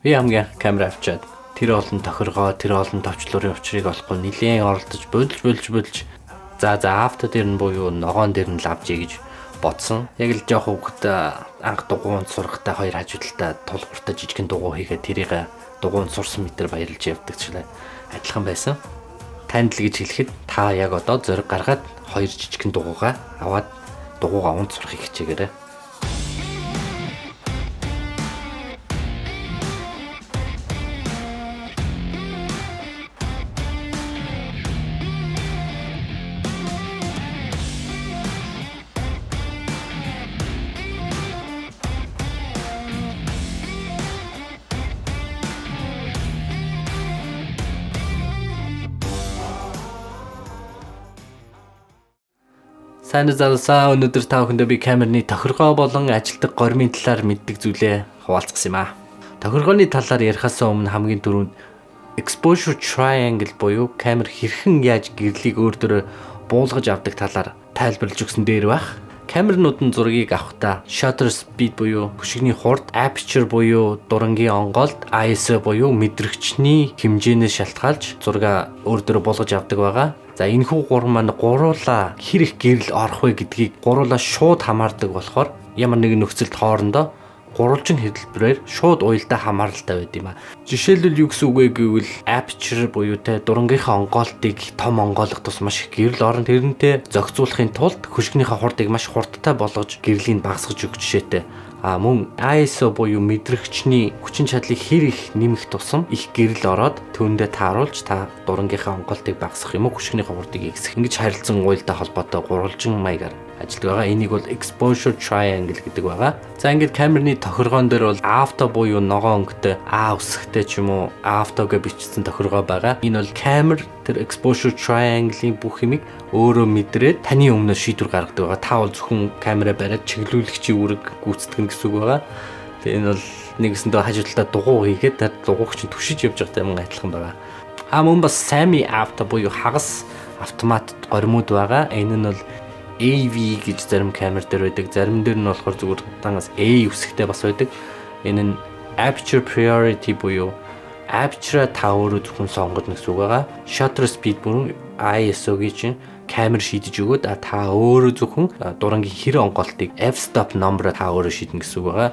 Би хамгийн камер авчаад тэр олон тохиргоо, тэр олон товчлуурын учрыг олохгүй нэлээд оролдож болж за авто дээр нь буюу ногоон дээр нь лавжээ гэж бодсон. Яг л жоох хөвгт анх дугуйнд сурахтаа хоёр хажуудалтаа тулгууртаа жижигэн дугуй хийгээд тэрийг дугуйнд сурсан мэтэр баярлж явдагчлаа. Адилхан байсан. Танд л гэж хэлэхэд та яг одоо зориг гаргаад хоёр жижигэн дугуйгаа аваад дугуйгаа унд сурахыг хичээгээрэй. Сайн залуусаа өнөөдөр та бүхэндээ би камерны тохиргоо болон ажилтг гормын талаар мэддэг зүйлээ хуваалцсан юм аа. Тохиргооны талаар ярихаас өмнө хамгийн түрүүнд exposure triangle буюу камер хэрхэн яаж гэрлийг өөр буулгаж авдаг талаар тайлбарлаж өгсөн дээр байх. Камернууд нь зургийг авахдаа shutter speed буюу хөшигний хурд, aperture буюу дурангийн онголт, ISO буюу мэдрэгчний хэмжээнээс шалтгаалж зураг өөр буулгаж авдаг байгаа. За энэхүү гурван маань гуруула хэр их гэрэл орох вэ гэдгийг гуруула шууд хамаардаг болохоор ямар нэгэн нөхцөлд хоорондоо гурвалжин хэлбэрээр шууд уялдаа хамааралтай байд юм а. Жишээлбэл юу гэсэн үг вэ гэвэл aperture буюу дурангийнхаа онголтыг том онгойлгох тус маш их гэрэл орно. Тэрнтэй зохицуулахын тулд хөшгөнийхөө хурдыг маш хурдтай болгож гэрлийг багасгаж өгч жишээтэй. Мөн ISO буюу мэдрэгчний хүчин чадлыг хэр их нэмэх тусам их гэрэл ороод түүндээ тааруулж та дурангийнхаа онголтыг багасгах юм уу хөшгөнийхөө хурдыг ихсэх. Ингэж харилцан уялдаа холбоотой гурвалжин маягаар ажилладаг байгаа. Энийг бол exposure triangle гэдэг байгаа. За ингээд камерны тохиргоон дээр бол auto буюу ногоон өнгөтэй А үсгтэй ч юм уу auto гэж бичсэн тохиргоо байгаа. Энэ бол камер тэр exposure triangle-ийн бүх юмыг өөрөө мэдрээд таны өмнөөс шийдвэр гаргадаг байгаа. Та бол зөвхөн камераа бариад чиглүүлэгчийн үүрэг гүйцэтгэнэ гэсэн үг байгаа. Тэгээ энэ бол нэгэсэндээ хажуудалтаа дугуй хийгээд тэр дугуйг чинь түшиж явж байгаатай юм адилхан байгаа. Мөн бас semi auto буюу хагас автомат горимуд байгаа. Энэ нь бол AV гэж зарим камер дээр байдаг. Зарим дээр нь болохоор зүгээр дангаас A үсгтэй бас байдаг. Энэ нь aperture priority буюу aperture та өөрөө зөвхөн сонгоод гэсэн үг байгаа. Shutter speed бүрэн ISO-гийн чинь камер шийдэж өгөөд та өөрөө зөвхөн дурангийн хэр онголтыг f-stop number та өөрөө шийднэ гэсэн үг байгаа.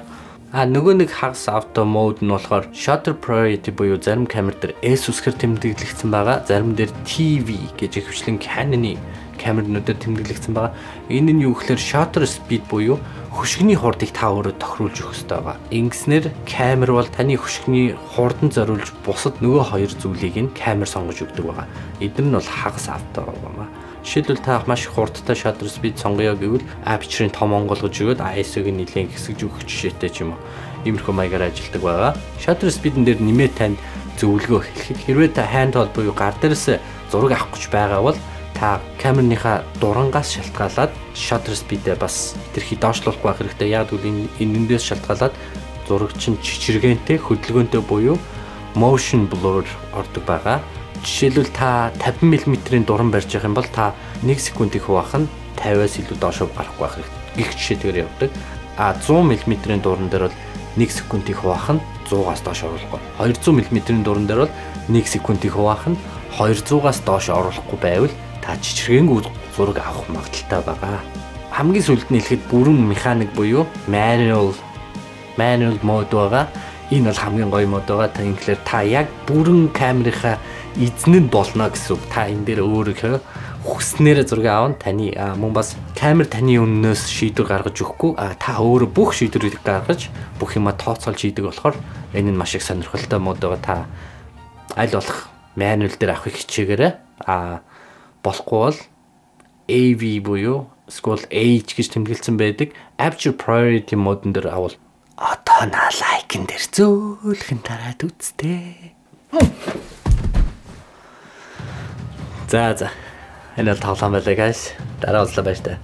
Нөгөө нэг хагас auto mode нь болохоор shutter priority буюу зарим камер дээр S үсгээр тэмдэглэгдсэн байгаа. Зарим дээр TV гэж ихэвчлэн Canon-ы камернуудад тэмдэглэгдсэн байгаа. Энэ нь юу гэхээр shutter speed буюу хөшгөний хурдыг та өөрөө тохируулж өгөх хэрэгтэй байгаа. Ингэснээр камер бол таны хөшгөний хурдан зориулж бусад нөгөө хоёр зүйлийг нь камер сонгож өгдөг байгаа. Эдгээр нь бол хагас auto байна. Жишээлбэл та маш хурдтай shutter speed сонгоё гэвэл aperture-ийн том онгойлгож өгөөд ISO-г нэлээд хэсгэж өгөх жишээтэй ч юм уу. Иймэрхүү маягаар ажилладаг байгаа. Shutter speed-эн дээр нэмээд танд зөвлөгөө хэлэхэд хэрвээ та handheld буюу гар дээрээс зураг авах гэж байгаа бол та камерныхаа дурангаас шалтгаалаад shutter speed-ээ бас тэрхий доошлуулах байх хэрэгтэй. Яг гэвэл энэндээс шалтгаалаад зураг чинь чичиргэнтэй, хөдөлгөөнтэй буюу motion blur ордог байгаа. Жишээлбэл та 50 мм-ийн дуран барьж явах юм бол та 1 секундын хуваах нь 50-аас илүү доошоо гарахгүй байх хэрэгтэй. Их жишээтэйгээр явдаг. 100 мм-ийн дуран дээр бол 1 секундын хуваах нь 100-аас доош оруулахгүй. 200 мм-ийн дуран дээр бол 1 секундын хуваах нь 200-аас доош оруулахгүй байвал та чичиргэнгүй зураг авах магадaltaй байгаа. Хамгийн сүүлд нь хэлэхэд бүрэн механик буюу manual mode байгаа. Энэ бол хамгийн гоё мод байгаа. Та ингээр та яг бүрэн камерынхаа эзэн нь болно гэсэн үг. Та энэ дээр өөрөө хүснээр зураг аавн таны мөн бас камер таны өмнөөс шийдвэр гаргаж өгөхгүй та өөрөө бүх шийдвэрийг гаргаж бүх юма тооцоолж хийдэг болохоор энэ нь маш их сонирхолтой мод байгаа. Та аль болох manual дээр авахыг хичээгээрэй. Болохгүй бол AV буюу эсвэл H гэж тэмдэглэсэн байдаг aperture priority модон дээр авал одоо на лайкн дээр зөөлхөн тараад үзтээ. За энэ тоглоом байлаа guys. Дараа уулзлаа баяр таа.